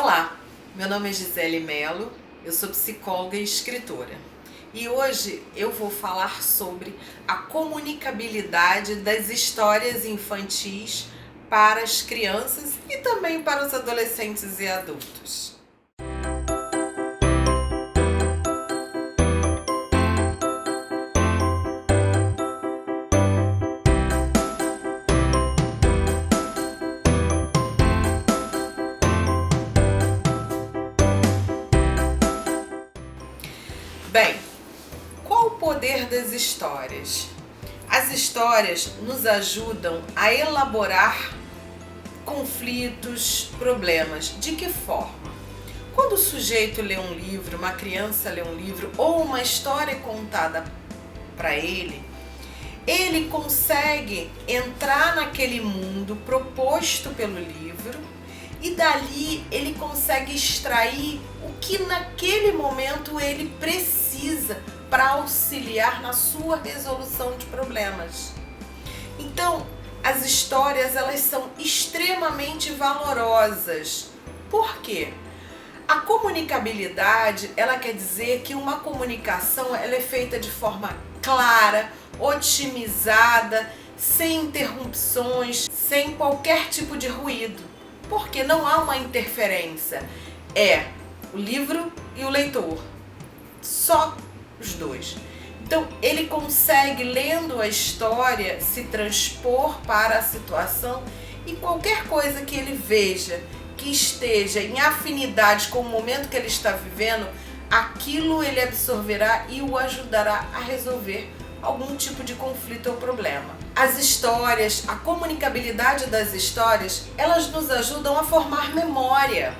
Olá, meu nome é Gisele Melo, eu sou psicóloga e escritora. E hoje eu vou falar sobre a comunicabilidade das histórias infantis para as crianças e também para os adolescentes e adultos. Bem, qual o poder das histórias? As histórias nos ajudam a elaborar conflitos, problemas. De que forma? Quando o sujeito lê um livro, uma criança lê um livro ou uma história contada para ele, ele consegue entrar naquele mundo proposto pelo livro e dali ele consegue extrair o que naquele momento ele precisa para auxiliar na sua resolução de problemas. Então, as histórias elas são extremamente valorosas. Por quê? A comunicabilidade, ela quer dizer que uma comunicação ela é feita de forma clara, otimizada, sem interrupções, sem qualquer tipo de ruído. Porque não há uma interferência. É o livro e o leitor. Só os dois. Então, ele consegue, lendo a história, se transpor para a situação e qualquer coisa que ele veja que esteja em afinidade com o momento que ele está vivendo, aquilo ele absorverá e o ajudará a resolver algum tipo de conflito ou problema. As histórias, a comunicabilidade das histórias, elas nos ajudam a formar memória,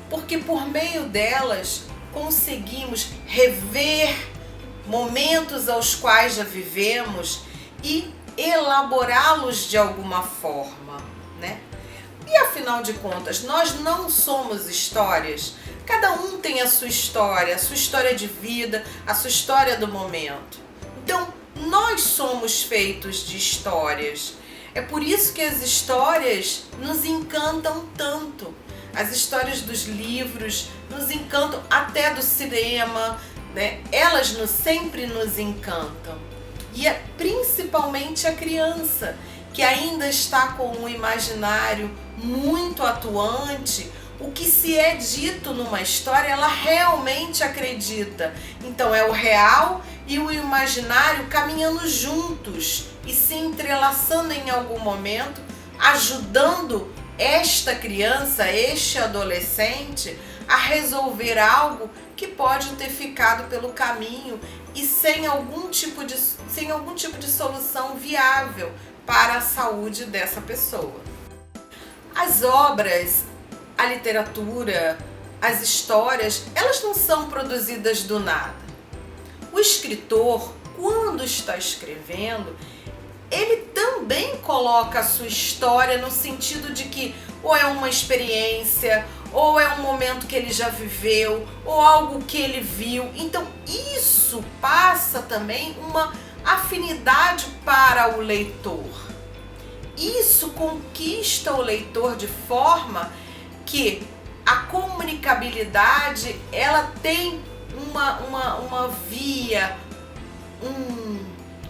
porque por meio delas conseguimos rever momentos aos quais já vivemos e elaborá-los de alguma forma, né? E afinal de contas, nós não somos histórias. Cada um tem a sua história de vida, a sua história do momento. Então, nós somos feitos de histórias. É por isso que as histórias nos encantam tanto. As histórias dos livros nos encantam, até do cinema, né? Elas sempre nos encantam. E é principalmente a criança, que ainda está com um imaginário muito atuante. O que se é dito numa história, ela realmente acredita. Então é o real e o imaginário caminhando juntos e se entrelaçando em algum momento, ajudando esta criança, este adolescente, a resolver algo que pode ter ficado pelo caminho e sem algum tipo de solução viável para a saúde dessa pessoa. As obras, a literatura, as histórias, elas não são produzidas do nada. O escritor, quando está escrevendo, ele também coloca a sua história no sentido de que ou é uma experiência, ou é um momento que ele já viveu, ou algo que ele viu. Então isso passa também uma afinidade para o leitor. Isso conquista o leitor de forma que a comunicabilidade ela tem uma via,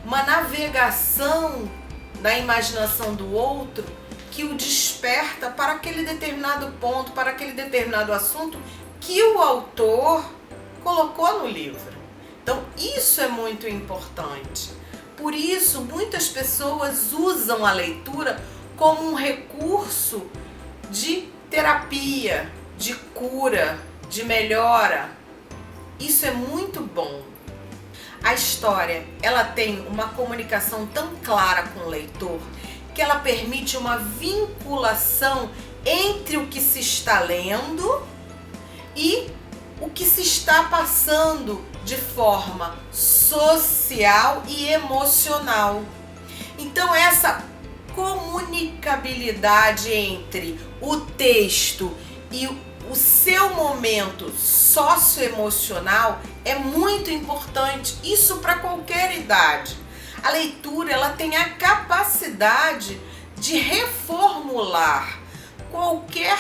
uma navegação na imaginação do outro que o desperta para aquele determinado ponto, para aquele determinado assunto que o autor colocou no livro. Então isso é muito importante. Por isso muitas pessoas usam a leitura como um recurso de terapia, de cura, de melhora. Isso é muito bom. A história, ela tem uma comunicação tão clara com o leitor que ela permite uma vinculação entre o que se está lendo e o que se está passando de forma social e emocional. Então essa comunicabilidade entre o texto e o seu momento socioemocional é muito importante, isso para qualquer idade. A leitura ela tem a capacidade de reformular qualquer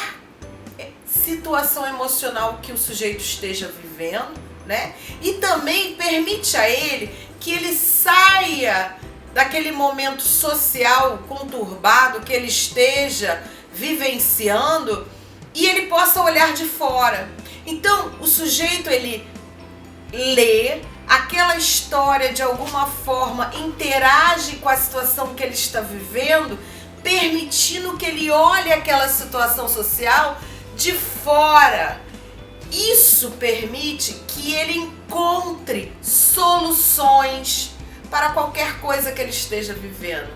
situação emocional que o sujeito esteja vivendo, né? E também permite a ele que ele saia daquele momento social conturbado que ele esteja vivenciando e ele possa olhar de fora. Então, o sujeito, ele lê aquela história, de alguma forma interage com a situação que ele está vivendo, permitindo que ele olhe aquela situação social de fora. Isso permite que ele encontre soluções para qualquer coisa que ele esteja vivendo.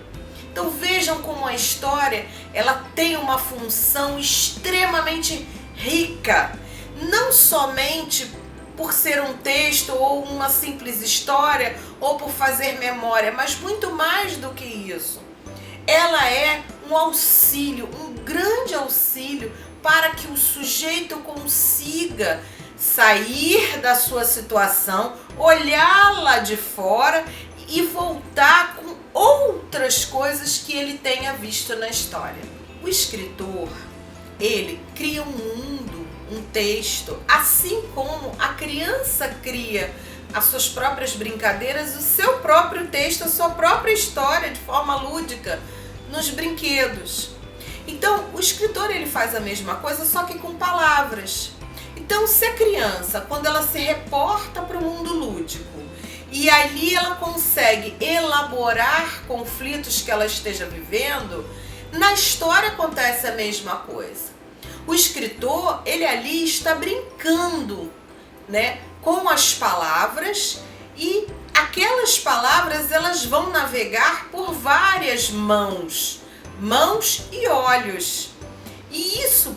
Então vejam como a história, ela tem uma função extremamente rica, não somente por ser um texto ou uma simples história ou por fazer memória, mas muito mais do que isso. Ela é um auxílio, um grande auxílio para que o sujeito consiga sair da sua situação, olhá-la de fora e voltar com outras coisas que ele tenha visto na história. O escritor, ele cria um mundo, um texto, assim como a criança cria as suas próprias brincadeiras, o seu próprio texto, a sua própria história de forma lúdica nos brinquedos. Então, o escritor, ele faz a mesma coisa, só que com palavras. Então, se a criança, quando ela se reporta para o mundo lúdico, e ali ela consegue elaborar conflitos que ela esteja vivendo, na história acontece a mesma coisa. O escritor, ele ali está brincando, né, com as palavras, e aquelas palavras, elas vão navegar por várias mãos e olhos. E isso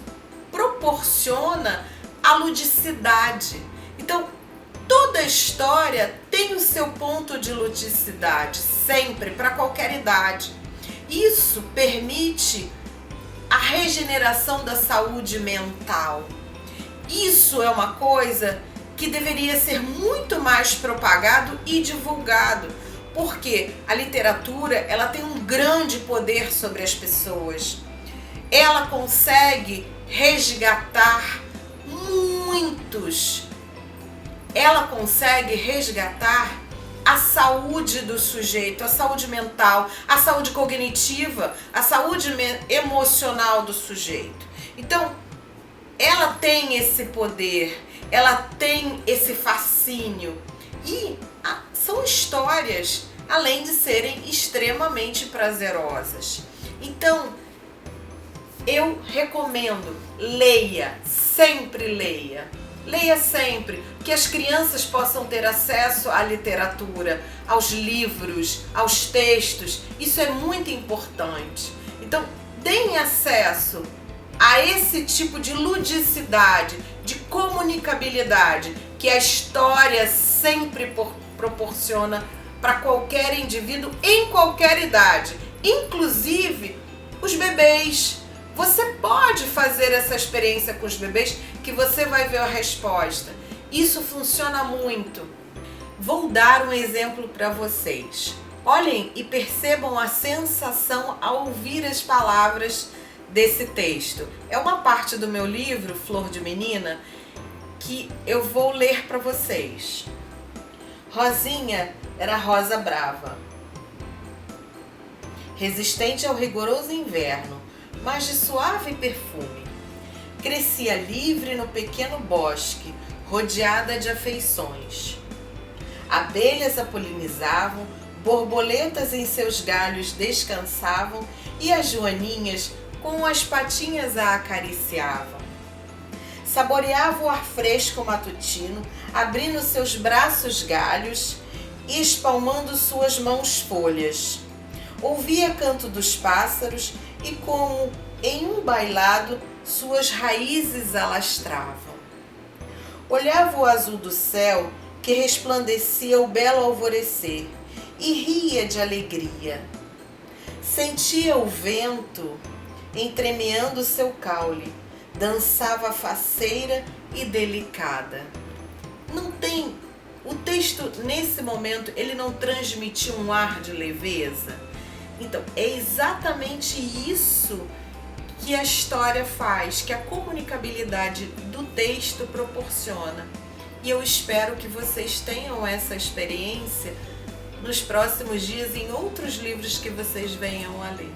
proporciona a ludicidade. Então, toda história tem o seu ponto de ludicidade, sempre, para qualquer idade. Isso permite a regeneração da saúde mental. Isso é uma coisa que deveria ser muito mais propagado e divulgado, porque a literatura, ela tem um grande poder sobre as pessoas. Ela consegue resgatar ela consegue resgatar a saúde do sujeito, a saúde mental, a saúde cognitiva, a saúde emocional do sujeito. Então, ela tem esse poder, ela tem esse fascínio, e são histórias, além de serem extremamente prazerosas. Então, eu recomendo, leia, sempre leia. Leia sempre, que as crianças possam ter acesso à literatura, aos livros, aos textos. Isso é muito importante. Então, deem acesso a esse tipo de ludicidade, de comunicabilidade, que a história sempre proporciona para qualquer indivíduo, em qualquer idade, inclusive os bebês. Você pode fazer essa experiência com os bebês, que você vai ver a resposta. Isso funciona muito. Vou dar um exemplo para vocês. Olhem e percebam a sensação ao ouvir as palavras desse texto. É uma parte do meu livro, Flor de Menina, que eu vou ler para vocês. Rosinha era rosa brava, resistente ao rigoroso inverno, mas de suave perfume. Crescia livre no pequeno bosque, rodeada de afeições. Abelhas a polinizavam, borboletas em seus galhos descansavam e as joaninhas com as patinhas a acariciavam. Saboreava o ar fresco matutino, abrindo seus braços galhos e espalmando suas mãos folhas. Ouvia canto dos pássaros e, como em um bailado, suas raízes alastravam. Olhava o azul do céu, que resplandecia o belo alvorecer, e ria de alegria. Sentia o vento entremeando seu caule, dançava faceira e delicada. O texto, nesse momento, ele não transmitiu um ar de leveza. Então, é exatamente isso que a história faz, que a comunicabilidade do texto proporciona. E eu espero que vocês tenham essa experiência nos próximos dias em outros livros que vocês venham a ler.